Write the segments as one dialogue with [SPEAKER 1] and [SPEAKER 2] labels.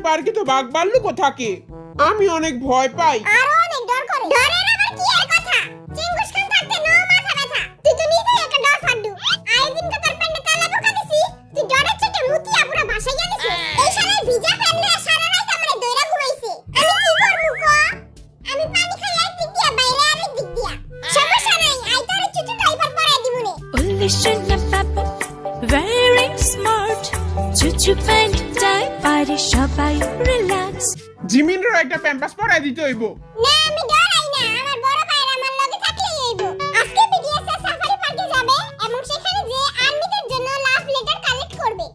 [SPEAKER 1] পার্কে তো বাঘ ভাল্লুকও থাকে, আমি অনেক ভয় পাই।
[SPEAKER 2] আরো অনেক ডর করে। ডরের আবার কি এর কথা? চিঙ্গুস খান থাকতে ন মাথা ব্যথা। তুই তো নিজেই একটা ডর ফাড্ডু। আরেকদিন তো তোর প্যান্টে তালা ঢোকা দিছি, তুই ডরের চোটে মুতিয়া পুরো ভাসাইয়া দিছিস। এই শালার ভিজা প্যান্ট নিয়ে সারা রাত আমারে দইরা ঘুমাইছে। আমি কি করব ক? আমি পানি খাই একদিক দিয়া, বাইরে আরেক দিক দিয়া। সমস্যা নাই, আই তোর চুচু টাইপার পরাই দিমুনে।
[SPEAKER 3] Listen up, Papa, very smart. Chuchu pant diaper, সবাই relax.
[SPEAKER 1] জিমিনরও একটা প্যাম্পাস পরাই দিতে হইব।
[SPEAKER 2] না আমি ডরাই না, আমার বড় ভাইরা আমার লগে থাকলেই হইব। আজকে বিডিএস এর সাফারি পার্কে যাবে এবং সেখানে যে আর্মিদের জন্য লাভ লেটার কালেক্ট করবে।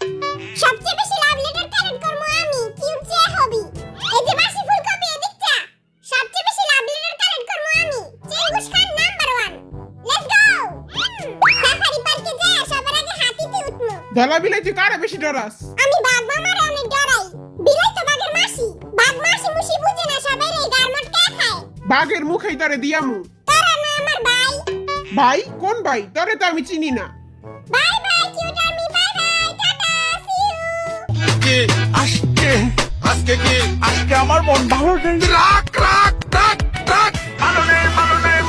[SPEAKER 2] সবচেয়ে বেশি লাভ লেটার কালেক্ট করব আমি, কিউট যে হবি। এই যে বাসি ফুলকপি এদিকটা, সবচেয়ে বেশি লাভ লেটার কালেক্ট করব আমি। চিঙ্গুস খান নাম্বার 1। Let's go. সাফারি পার্কে যায় সবার আগে হাতিতে উঠবো।
[SPEAKER 1] ধলা বিলাই তুই কারে বেশি ডরাস?
[SPEAKER 2] আমি বাঘ মামারে অনেক ডরাই। বিলাই তো বাঘের মাসি। বাঘ মাসি মুসি বুঝে না, সবাই এই গারমট কে খায়।
[SPEAKER 1] বাঘের মুখেই তরে দিয়ামু।
[SPEAKER 2] তারা না আমার ভাই।
[SPEAKER 1] ভাই? কোন ভাই? তরে তো আমি চিনি না।
[SPEAKER 2] Bye bye cute army, bye bye, টাটা, সি ইউ।
[SPEAKER 4] কি আজকে আজকে কি আজকে আমার মন ভালো নেই। রাখ রাখ রাখ রাখ, ভালো নেই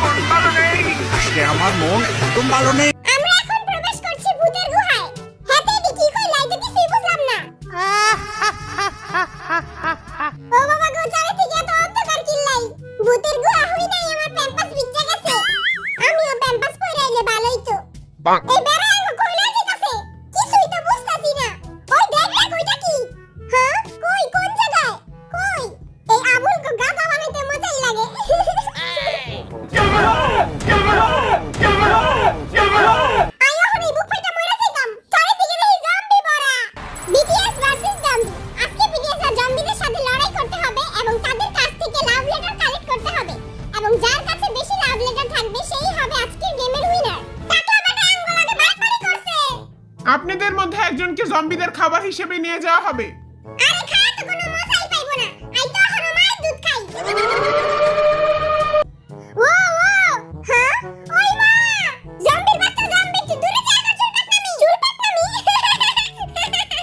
[SPEAKER 4] মন ভালো নেই। আজকে আমার মন একদম ভালো নেই।
[SPEAKER 2] আমরা এখন প্রবেশ করছি ভূতের গুহায়। হাতে এটি কি কইলাই তো কিছুই বুঝলাম না। ও বাবা গো, চারিদিকে এত অন্ধকার কিল্লাই। ভূতের গুহা হই নাই, আমার প্যাম্পাস ভিজে গেছে। আমিও প্যাম্পাস পরে আইলে ভালোই তো। এই বেড়া আঙ্গ কইলা যেতাছে, কিছুই তো বুঝতাছি না। ওই দেখ দেখ ওইটা কি? হ্যাঁ কই কোন জায়গায়? কই এই আবুল কো গাধা বানাইতে মজাই লাগে। আইও হনি বুক ফাইটা মইরা যাইতাম। চারিদিকে দেখি জম্বি ভরা। BTS versus zombie. আজকে বিটিএস আর জম্বিদের সাথে লড়াই করতে হবে এবং তাদের কাছ থেকে লাভ লেটার কালেক্ট করতে হবে। এবং যার কাছে বেশি লাভ লেটার থাকবে সেই হবে আজকের গেমের উইনার। টাকা বাটা আঙ্গুলাকে বাড়বাড়ি করছে।
[SPEAKER 1] আপনাদের মধ্যে একজনকে জম্বিদের খাবার হিসেবে নিয়ে যাওয়া হবে।
[SPEAKER 2] আরে খাওয়া তো কোনো মজাই পাইবো না। আই তো এখনো মায়ের দুধ খাই। ও হ্যাঁ ওই মা, জম্বির বাচ্চা জম্বি, তুই দূরে যা, ঝুলপাত নামি।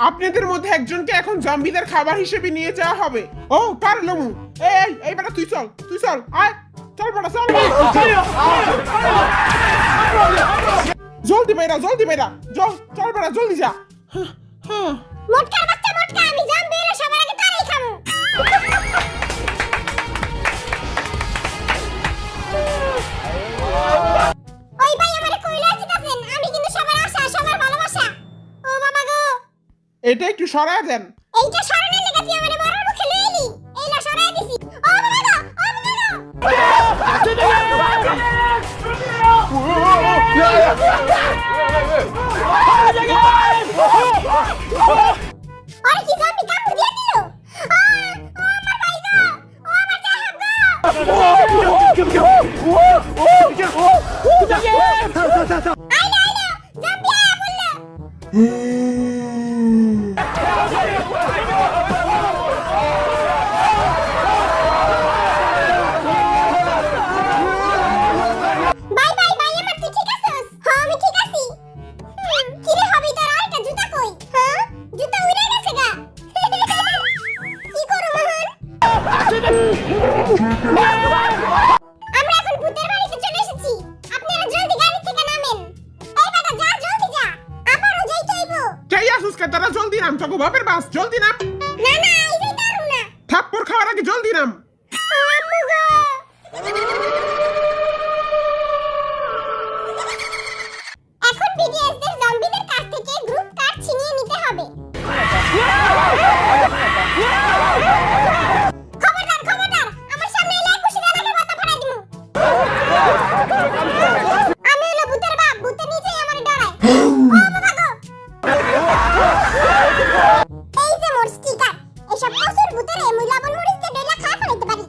[SPEAKER 1] আপনাদের মধ্যে একজনকে এখন জম্বিদের খাবার হিসেবে নিয়ে যাওয়া হবে। ও পারলমু। এই বেটা তুই চল আয়, চল বেটা চল। জলদি বেটা চল বেটা জলদি যা।
[SPEAKER 2] মোটকার বাচ্চা মোটকা, আমি জম্বি এর সবার আগে তারাই খামু। ওই ভাই আমারে কইলা দিতাছেন, আমি কিন্তু সবার আশা, সবার ভালোবাসা। ও বাবা গো,
[SPEAKER 1] এটা একটু সরায় দেন।
[SPEAKER 2] এইটা সরানোর লেগে তুই আমারে বড়র মুখে লই এলি। এইলা সরাই দিছি। ও বাবা গো, ও বাবা গো। আরে কি জম্বি কামড় দিয়ে দিল। ও আমার ভাই গো, ও আমার সাহেব গো। আইলো জম্বি আয়া বললো। বাই বাই বাই, আমার তুই ঠিক আছিস? হ্যাঁ আমি ঠিক আছি। কি রে হবি তোর, আরেকটা জুতা কই? হ্যাঁ জুতা উড়ে গেছে গা। কি করব মোহন? আমরা এখন ভূতের বাড়িতে চলে এসেছি। আপনারা জলদি গাড়ি থেকে নামেন। এই বেটা যা, জলদি যা, আমারও যাইতে হইব।
[SPEAKER 1] চাই আসুস কে তারা? জলদি নাম, তোকে বাপের বাস, জলদি নাম।
[SPEAKER 2] না না এই যে দারু না।
[SPEAKER 1] থাপ্পড় খাওয়ার আগে জলদি নাম।
[SPEAKER 2] আম্মু গো। এখন বিডিএস দের জম্বিদের কাছ থেকে গ্রুপ কার্ড ছিনিয়ে নিতে হবে। খবরদার আমার সামনে এলে 21 লাখের মাথা ফাড়াই দিমু। আমি হলো ভূতের বাপ, ভূতে নিজেই আমারে ডরায়। ও বাবা গো। এই যে মোর স্টিকার, এসব প্রচুর ভূতের এমুই লবণ মরিচ দিয়ে ডইলা খাওয়া ফেলাইতে পারি।